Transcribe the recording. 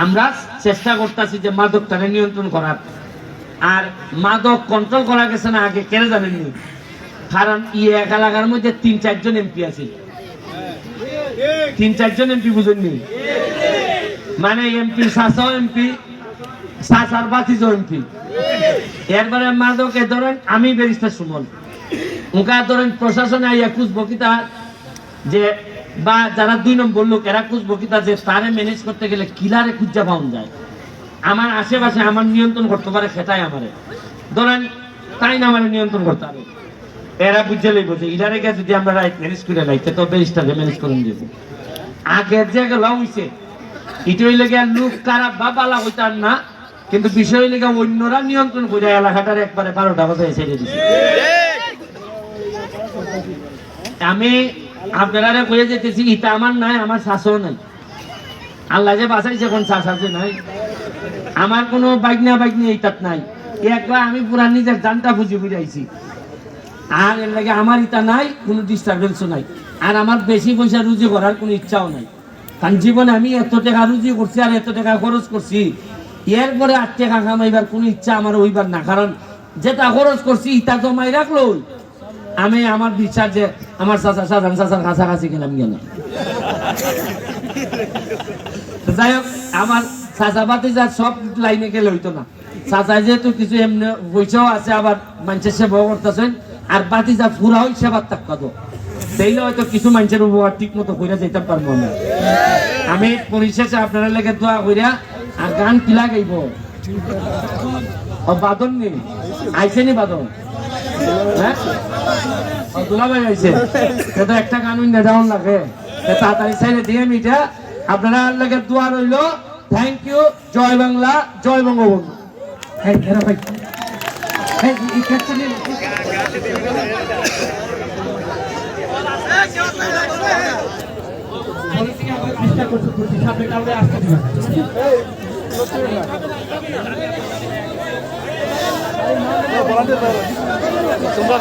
আমরা চেষ্টা করতেছি যে মাদকটাকে নিয়ন্ত্রণ করার, আর মাদক কন্ট্রোল করা গেছে না আগে কেন জানেননি? কারণ এক এলাকার মধ্যে ৩-৪ জন এমপি আছে, ৩-৪ জন এমপি বুঝেননি? মানে এমপি শাসাও এমপি, শাসার বাতিজও এমপি। এরপরে মাদকে ধরেন আমি ব্যারিস্টার সুমন, ওকা ধরেন প্রশাসনে আইয়া খুঁজবো কিতা যে, বা যারা ২ নম্বর লোক এরা খুঁজবো কিতা যে তারে ম্যানেজ করতে গেলে কিলারে খুঁজা পাওয়া যায়। আমার আশেপাশে আমার নিয়ন্ত্রণ করতে পারে সেটাই আমারে ধরেন, তাই না আমার নিয়ন্ত্রণ করতে হবে। এরা বুঝে লইব যে ইলারে গিয়ে যদি আমরা রাইট ম্যানেজ করে রাইতে তো ব্যারিস্টারকে ম্যানেজ করে দেবো। আগের যে গেলা হইছে এটা হইলে গিয়া লোক খারাপ বা বালা হইতার না, কিন্তু বিষয় হইলে গিয়া অন্যরা নিয়ন্ত্রণ করে এলাকাটার একবারে ১২টা বাজায় ছেড়ে দিচ্ছে। আমি আপনারা কয়ে যেতেছি ইটা আমার নাই, আমার শাসও নাই। আল্লাহ যে বাঁচাইছে কোন শাসে নাই, আমার কোনো বাইকনা ইটাত নাই। একবার আমি পুরা নিজের জানটা বুঝি বুঝাইছি, আর এর লাগে আমার ইটা নাই, কোনো ডিস্টারবেন্সও নাই। আর আমার বেশি পয়সা রুজি করার কোনো ইচ্ছাও নাই, কারণ জীবনে আমি এত টাকা রুজি করছি আর এত টাকা খরচ করছি, এরপরে ৮ টাকা কামাইবার কোনো ইচ্ছা আমার হইবার না। কারণ যেটা খরচ করছি ইটা জমাই রাখলো আমি, আমার বিশ্বাস যে আমার চাচার কাছাকাছি গেলাম গেল। যাই হোক, আমার চাচা বাতি যা সব লাইনে গেলে হইতো না। চাচাই যেহেতু কিছু এমনি পয়সাও আছে, আবার মানুষের সেবাও করতেছেন, আর বাতি যা পুরা ওই সেবার থাকতো তাইলে হয়তো কিছু মানুষের উপকার ঠিক মতো করে যেতে পারবো না। আমি পরিশেষে আপনারা লেগে দোয়া কইরা আর গান কিলা গাইব। বাদন নেই আইসে নি বাদন? হ্যাঁ, দুলাভাই আইছে, এটা একটা গান নেওয়া লাগে, তাড়াতাড়ি সাইডে দিয়ে মিটা আপনারা লেগে দোয়া রইল। Thank you. জয় বাংলা, জয় বঙ্গবন্ধু। তোমরা